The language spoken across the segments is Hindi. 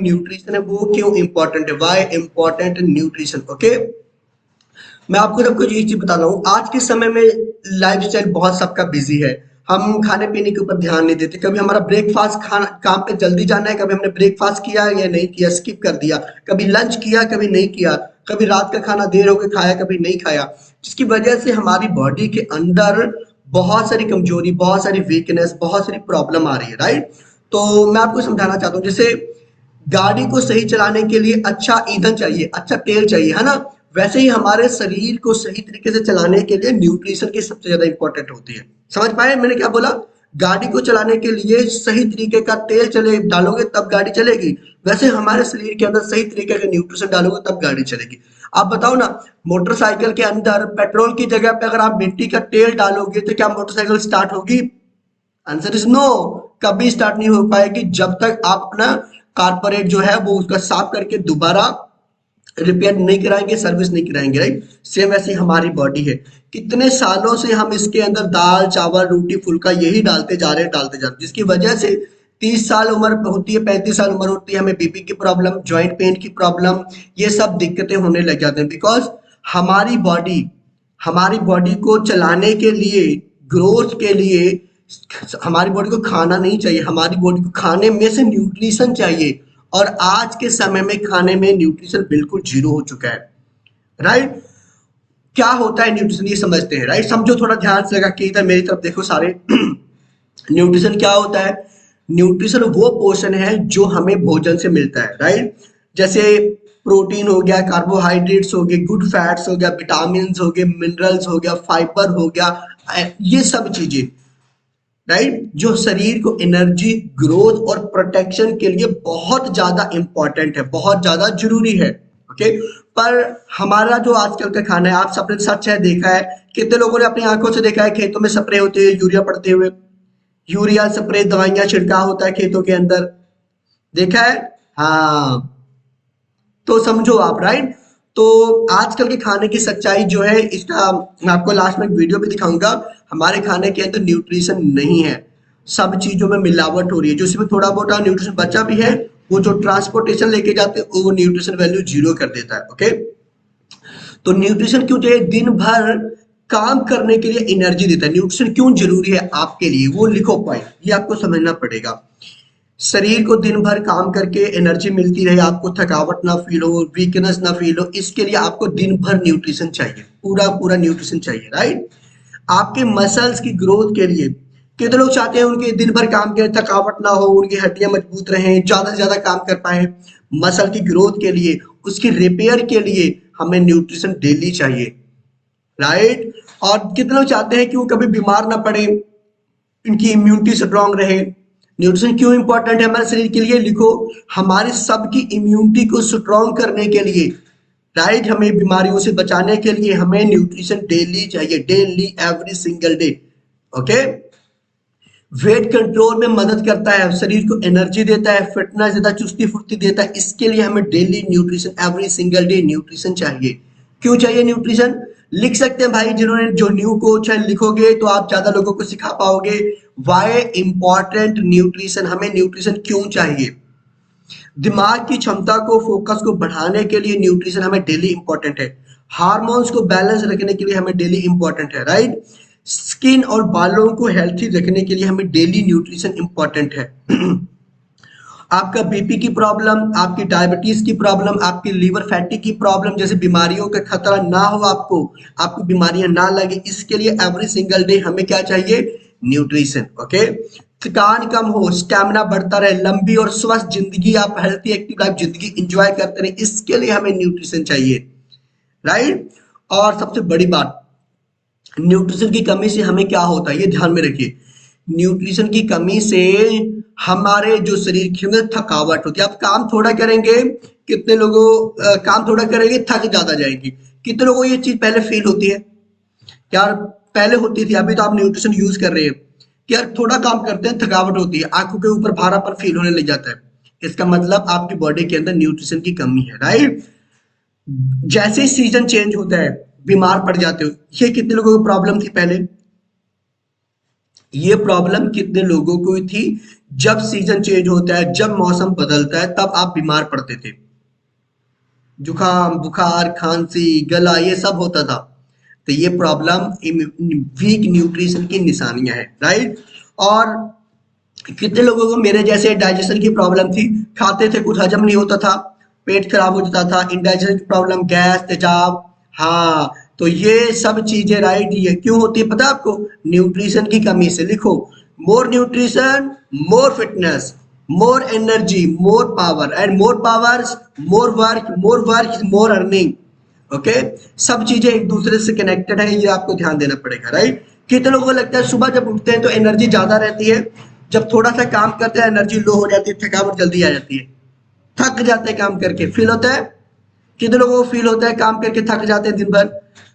न्यूट्रिशन है वो क्यों इंपॉर्टेंट है, वाई इंपॉर्टेंट न्यूट्रिशन। ओके, मैं आपको सबको ये चीज बताता हूँ, आज के समय में लाइफस्टाइल बहुत सबका बिजी है। हम खाने पीने के ऊपर ध्यान नहीं देते, कभी हमारा ब्रेकफास्ट, खाना काम पे जल्दी जाना है, कभी हमने ब्रेकफास्ट किया या नहीं किया, स्किप कर दिया, कभी लंच किया कभी नहीं किया, कभी रात का खाना देर हो गए खाया कभी नहीं खाया, जिसकी वजह से हमारी बॉडी के अंदर बहुत सारी कमजोरी, बहुत सारी वीकनेस, बहुत सारी प्रॉब्लम आ रही है, राइट। तो मैं आपको समझाना चाहता हूँ, जैसे गाड़ी को सही चलाने के लिए अच्छा ईंधन चाहिए, अच्छा तेल चाहिए, है ना। वैसे ही हमारे शरीर को सही तरीके से चलाने के लिए न्यूट्रिशन की सबसे ज्यादा इंपॉर्टेंट होती है। समझ पाए मैंने क्या बोला? गाड़ी को चलाने के लिए सही तरीके का तेल चले डालोगे तब गाड़ी चलेगी, वैसे हमारे शरीर के अंदर सही तरीके का न्यूट्रिशन डालोगे तब गाड़ी चलेगी। आप बताओ ना, मोटरसाइकिल के अंदर पेट्रोल की जगह पे अगर आप मिट्टी का तेल डालोगे तो क्या मोटरसाइकिल स्टार्ट होगी? आंसर इज नो, कभी स्टार्ट नहीं हो पाएगी जब तक आप अपना कारपोरेट जो है वो उसका साफ करके दोबारा रिपेयर नहीं कराएंगे, सर्विस नहीं कराएंगे, राइट। सेम वैसे हमारी बॉडी है, कितने सालों से हम इसके अंदर दाल चावल रोटी फुल्का यही डालते जा रहे हैं, डालते जा रहे हैं, जिसकी वजह से 30 साल उम्र होती है, 35 साल उम्र होती है, हमें बीपी की प्रॉब्लम, जॉइंट पेन की प्रॉब्लम, ये सब दिक्कतें होने लग जाते हैं। बिकॉज हमारी बॉडी को चलाने के लिए, ग्रोथ के लिए हमारी बॉडी को खाना नहीं चाहिए, हमारी बॉडी को खाने में से न्यूट्रिशन चाहिए। और आज के समय में खाने में न्यूट्रिशन बिल्कुल जीरो हो चुका है, राइट। क्या होता है न्यूट्रिशन ये समझते हैं, राइट। समझो थोड़ा ध्यान से लगा के इधर मेरी तरफ देखो सारे। न्यूट्रिशन क्या होता है? न्यूट्रिशन वो पोर्शन है जो हमें भोजन से मिलता है, राइट। जैसे प्रोटीन हो गया, कार्बोहाइड्रेट्स हो गए, गुड फैट्स हो गया, विटामिन हो गए, मिनरल्स हो गया, फाइबर हो गया, ये सब चीजें, राइट, जो शरीर को एनर्जी, ग्रोथ और प्रोटेक्शन के लिए बहुत ज्यादा इंपॉर्टेंट है, बहुत ज्यादा जरूरी है। ओके, पर हमारा जो आजकल का खाना है, आप सबने सच है देखा है, कितने लोगों ने अपनी आंखों से देखा है खेतों में स्प्रे होते हुए, यूरिया पड़ते हुए, यूरिया स्प्रे, दवाइयां छिड़काव होता है खेतों के अंदर, देखा है? हाँ, तो समझो आप, राइट। तो आजकल के खाने की सच्चाई जो है, इसका मैं आपको लास्ट में एक वीडियो भी दिखाऊंगा। हमारे खाने के अंदर न्यूट्रिशन नहीं है, सब चीजों में मिलावट हो रही है, जो इसमें थोड़ा बहुत न्यूट्रिशन बचा भी है वो जो ट्रांसपोर्टेशन लेके जाते हैं वो न्यूट्रिशन वैल्यू जीरो कर देता है। ओके, तो न्यूट्रिशन क्यों चाहिए? दिन भर काम करने के लिए एनर्जी देता है। न्यूट्रिशन क्यों जरूरी है आपके लिए, वो लिखो पॉइंट, ये आपको समझना पड़ेगा। शरीर को दिन भर काम करके एनर्जी मिलती रहे, आपको थकावट ना फील हो, वीकनेस ना फील हो, इसके लिए आपको दिन भर न्यूट्रिशन चाहिए, पूरा पूरा न्यूट्रिशन चाहिए, राइट। आपके मसल्स की ग्रोथ के लिए कितने लोग चाहते हैं उनके दिन भर काम के थकावट ना हो, उनकी हड्डियां मजबूत रहें, ज्यादा से ज्यादा काम कर पाए। मसल की ग्रोथ के लिए, उसकी रिपेयर के लिए हमें न्यूट्रिशन डेली चाहिए, राइट। और कितने लोग चाहते हैं कि वो कभी बीमार ना पड़े, इनकी इम्यूनिटी स्ट्रांग रहे। न्यूट्रिशन क्यों इंपॉर्टेंट है हमारे शरीर के लिए? लिखो, हमारे सबकी इम्यूनिटी को स्ट्रांग करने के लिए, राइट, हमें बीमारियों से बचाने के लिए हमें न्यूट्रिशन डेली चाहिए, daily, every single day. Okay, weight control में मदद करता है, शरीर को एनर्जी देता है, फिटनेस देता है, चुस्ती फुर्ती देता है, इसके लिए हमें daily nutrition, every single day nutrition चाहिए। क्यों चाहिए न्यूट्रिशन? लिख सकते हैं भाई, जिन्होंने जो न्यू कोच है, लिखोगे तो आप ज्यादा लोगों को सिखा पाओगे। वाई इंपॉर्टेंट न्यूट्रिशन, हमें न्यूट्रिशन क्यों चाहिए? दिमाग की क्षमता को, फोकस को बढ़ाने के लिए न्यूट्रिशन हमें डेली इंपॉर्टेंट है। हार्मोन्स को बैलेंस रखने के लिए हमें डेली इंपॉर्टेंट है, राइट। स्किन और बालों को हेल्थी रखने के लिए हमें डेली न्यूट्रिशन इंपॉर्टेंट है। आपका बीपी की प्रॉब्लम, आपकी डायबिटीज की प्रॉब्लम, आपकी लीवर फैटी की प्रॉब्लम जैसे बीमारियों का खतरा ना हो, आपको बीमारियां ना लगे, इसके लिए एवरी सिंगल डे हमें क्या चाहिए? न्यूट्रिशन। ओके, थकान कम हो, स्टैमिना बढ़ता रहे, लंबी और स्वस्थ जिंदगी, आप हेल्थी एक्टिव लाइफ जिंदगी एंजॉय करते रहे, इसके लिए हमें न्यूट्रिशन चाहिए, राइट। और सबसे बड़ी बात, न्यूट्रिशन की कमी से हमें क्या होता है ये ध्यान में रखिए। न्यूट्रिशन की कमी से हमारे जो शरीर के अंदर थकावट होती है। आप काम थोड़ा करेंगे, कितने लोगों काम थोड़ा करेंगे थक ज्यादा जाएंगे। कितने लोगों को ये चीज पहले फील होती है? यार पहले होती थी, अभी तो आप न्यूट्रिशन यूज कर रहे हैं कि यार थोड़ा काम करते हैं थकावट होती है, आंखों के ऊपर भारापन फील होने लग जाता है। इसका मतलब आपकी बॉडी के अंदर न्यूट्रिशन की कमी है, राइट। जैसे ही सीजन चेंज होता है बीमार पड़ जाते हो। ये कितने लोगों को प्रॉब्लम थी पहले? ये प्रॉब्लम कितने लोगों को थी जब सीजन चेंज होता है, जब मौसम बदलता है, तब आप बीमार पड़ते थे। जुकाम, बुखार, खांसी, गला, ये सब होता था। तो ये प्रॉब्लम वीक न्यूट्रिशन की निशानियां है, राइट। और कितने लोगों को मेरे जैसे डाइजेशन की प्रॉब्लम थी, खाते थे कुछ हजम नहीं होता था, पेट खराब हो जाता था, इंडाइजेशन की प्रॉब्लम, गैस, तेजाब। हाँ, तो ये सब चीजें, राइट, ये क्यों होती है पता है आपको? न्यूट्रिशन की कमी से। लिखो, more nutrition, more fitness, more energy, more power, and more powers, more work, more earning. Okay, सब चीजें एक दूसरे से कनेक्टेड है, ये आपको ध्यान देना पड़ेगा, राइट। कितने लोगों को लगता है सुबह जब उठते हैं तो एनर्जी ज्यादा रहती है, जब थोड़ा सा काम करते हैं एनर्जी लो हो जाती है, थकावट जल्दी आ जाती है, थक जाते हैं काम करके, फील होता है? कितने लोगों को फील होता है काम करके थक जाते हैं दिन भर?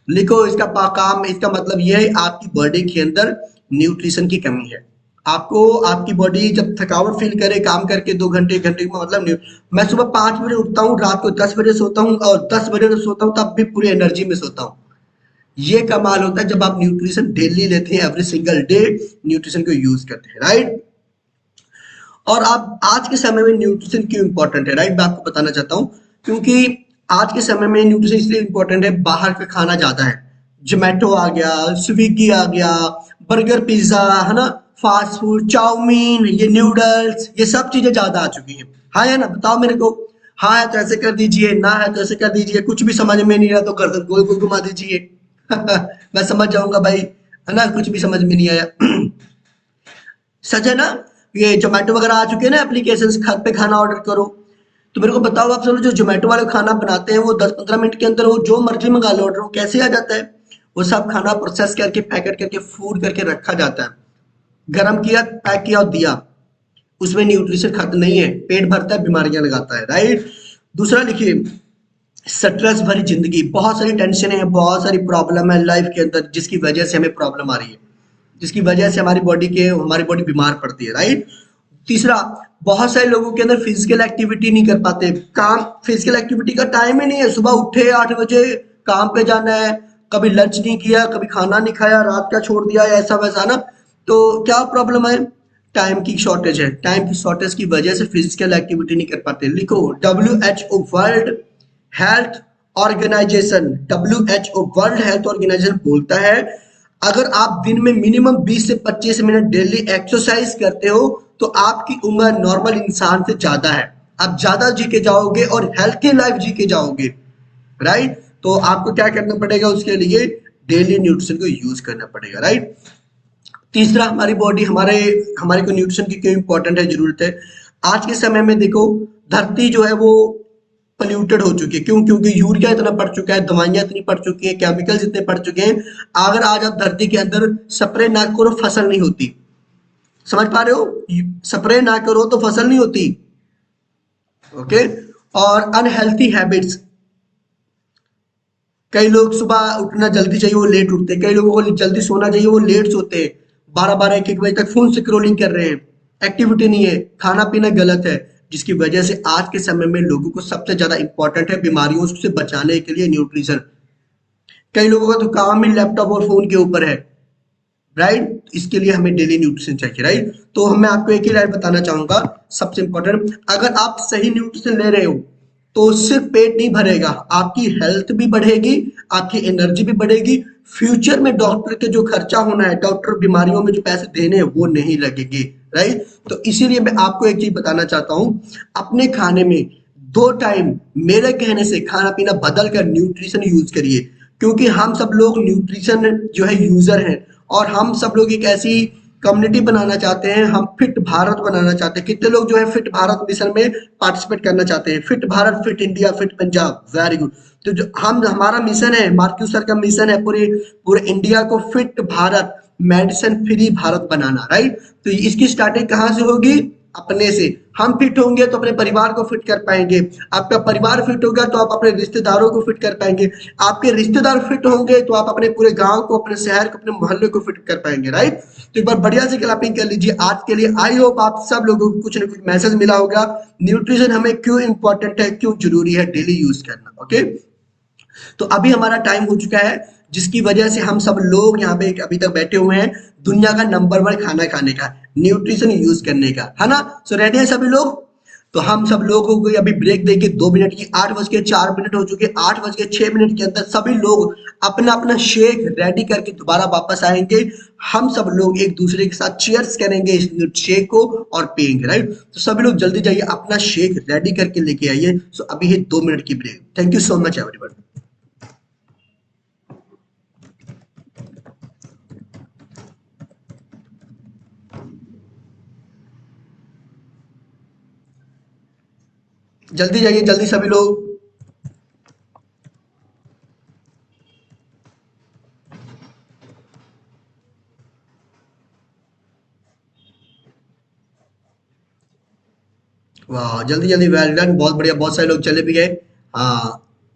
लिखो, इसका काम, इसका मतलब यह है आपकी बॉडी के अंदर न्यूट्रिशन की कमी है। आपको, आपकी बॉडी जब थकावट फील करे काम करके 2 घंटे, 1 घंटे का मतलब नहीं। मैं सुबह 5 बजे उठता हूँ, रात को 10 बजे सोता हूँ, और 10 बजे जब सोता हूँ तब भी पूरी एनर्जी में सोता हूँ। ये कमाल होता है जब आप न्यूट्रिशन डेली लेते हैं, एवरी सिंगल डे न्यूट्रिशन को यूज करते हैं, राइट। और आप आज के समय में न्यूट्रिशन क्यों इंपॉर्टेंट है, राइट, मैं आपको बताना चाहता हूँ। क्योंकि आज के समय में न्यूट्रिशन इसलिए इंपॉर्टेंट है, बाहर का खाना ज्यादा है, जोमेटो आ गया, स्विगी आ गया, बर्गर, पिज्जा, है ना, फास्ट फूड, चाउमीन, ये नूडल्स, ये सब चीजें ज्यादा आ चुकी हैं। हाँ है ना, बताओ मेरे को। हाँ है तो ऐसे कर दीजिए, ना है तो ऐसे कर दीजिए, कुछ भी समझ में नहीं रहा तो गर्दन गोल गोल घुमा दीजिए। मैं समझ जाऊंगा भाई, है ना, कुछ भी समझ में नहीं आया। सच है ना। ये जोमेटो वगैरह आ चुके हैं ना एप्लीकेशन, घर पे खाना ऑर्डर करो। तो मेरे को बताओ आप सब, जो जोमेटो वाले खाना बनाते हैं वो 10-15 मिनट के अंदर वो जो मर्जी मंगा लो ऑर्डर, वो कैसे आ जाता है? वो सब खाना प्रोसेस करके, पैकेट करके, फूड करके रखा जाता है, गरम किया, पैक किया और दिया। उसमें न्यूट्रिशन खत्म नहीं है, पेट भरता है, बीमारियां लगाता है, राइट। दूसरा लिखिए, स्ट्रेस भरी जिंदगी, बहुत सारी टेंशन है, बहुत सारी प्रॉब्लम है लाइफ के अंदर, जिसकी वजह से हमें प्रॉब्लम आ रही है, जिसकी वजह से हमारी बॉडी बीमार पड़ती है, राइट। तीसरा, बहुत सारे लोगों के अंदर फिजिकल एक्टिविटी नहीं कर पाते, काम, फिजिकल एक्टिविटी का टाइम ही नहीं है। सुबह उठे 8 बजे, काम पे जाना है, कभी लंच नहीं किया, कभी खाना नहीं खाया, रात का छोड़ दिया, ऐसा वैसा ना। तो क्या प्रॉब्लम है? टाइम की शॉर्टेज है। टाइम की शॉर्टेज की वजह से फिजिकल एक्टिविटी नहीं कर पाते। लिखो, WHO, World Health Organization, WHO, World Health Organization बोलता है, अगर आप दिन में मिनिमम 20 से 25 मिनट डेली एक्सरसाइज करते हो तो आपकी उम्र नॉर्मल इंसान से ज्यादा है, आप ज्यादा जी के जाओगे और हेल्थी लाइफ जी के जाओगे, राइट। तो आपको क्या करना पड़ेगा उसके लिए? डेली न्यूट्रिशन को यूज करना पड़ेगा, राइट। तीसरा, हमारी बॉडी, हमारे हमारे को न्यूट्रिशन की क्यों इंपॉर्टेंट है, जरूरत है। आज के समय में देखो, धरती जो है वो पोल्यूटेड हो चुकी है। क्यों? क्योंकि यूरिया इतना पड़ चुका है, दवाइयां इतनी पड़ चुकी है, केमिकल्स इतने पड़ चुके हैं। अगर आज आप धरती के अंदर स्प्रे ना करो, फसल नहीं होती। समझ पा रहे हो? स्प्रे ना करो तो फसल नहीं होती। ओके। और अनहेल्थी हैबिट्स, कई लोग सुबह उठना जल्दी चाहिए, वो लेट उठते हैं। कई लोगों को जल्दी सोना चाहिए, वो लेट सोते हैं। 12-12, 1-1 बजे तक फोन स्क्रॉलिंग कर रहे हैं, एक्टिविटी नहीं है, खाना पीना गलत है, जिसकी वजह से आज के समय में लोगों को सबसे ज्यादा इंपॉर्टेंट है बीमारियों से बचाने के लिए न्यूट्रिशन। कई लोगों का तो काम ही लैपटॉप और फोन के ऊपर है, राइट। इसके लिए हमें डेली न्यूट्रिशन चाहिए, राइट। तो मैं आपको एक ही लाइन बताना चाहूंगा, सबसे इंपॉर्टेंट, अगर आप सही न्यूट्रिशन ले रहे हो तो सिर्फ पेट नहीं भरेगा, आपकी हेल्थ भी बढ़ेगी, आपकी एनर्जी भी बढ़ेगी। फ्यूचर में डॉक्टर के जो खर्चा होना है, डॉक्टर बीमारियों में जो पैसे देने हैं, वो नहीं लगेंगे, राइट। तो इसीलिए मैं आपको एक चीज बताना चाहता हूं, अपने खाने में 2 टाइम मेरे कहने से खाना पीना बदल कर न्यूट्रिशन यूज करिए। क्योंकि हम सब लोग न्यूट्रिशन जो है यूजर हैं, और हम सब लोग एक ऐसी कम्युनिटी बनाना चाहते हैं, हम फिट भारत बनाना चाहते हैं। कितने लोग जो है फिट भारत मिशन में पार्टिसिपेट करना चाहते हैं? Fit Bharat, fit India, fit Punjab, very good. तो जो हमारा मिशन है, मार्क्यू सर का मिशन है, पूरे पूरे इंडिया को fit Bharat, medicine free Bharat बनाना, राइट। तो इसकी स्टार्टिंग कहाँ से होगी? अपने से। हम फिट होंगे तो अपने परिवार को फिट कर पाएंगे, आपका परिवार फिट होगा तो आप अपने रिश्तेदारों को फिट कर पाएंगे, आपके रिश्तेदार फिट होंगे तो आप अपने पूरे गांव को, अपने शहर को, अपने मोहल्ले को फिट कर पाएंगे, राइट। तो एक बार बढ़िया से क्लैपिंग कर लीजिए आज के लिए। आई होप आप सब लोगों को कुछ ना कुछ मैसेज मिला होगा, न्यूट्रिशन हमें क्यों इंपॉर्टेंट है, क्यों जरूरी है डेली यूज करना। ओके, तो अभी हमारा टाइम हो चुका है। जिसकी वजह से हम सब लोग यहाँ पे अभी तक बैठे हुए हैं दुनिया का नंबर वन खाना खाने का, न्यूट्रिशन यूज करने का, है ना। सो रेडी है सभी लोग। तो हम सब लोगों को अभी ब्रेक देके 2 मिनट की, 8:04 हो चुके, 8:06 के अंदर सभी लोग अपना अपना शेक रेडी करके दोबारा वापस आएंगे। हम सब लोग एक दूसरे के साथ चीयर्स करेंगे इस शेक को और पियेंगे, राइट। तो सभी लोग जल्दी जाइए अपना शेक रेडी करके लेके आइए। सो अभी है 2 मिनट की break. Thank you so much everyone. जल्दी जाइए, जल्दी सभी लोग। वाह, जल्दी जल्दी, वेल डन, बहुत बढ़िया, बहुत सारे लोग चले भी गए। हाँ,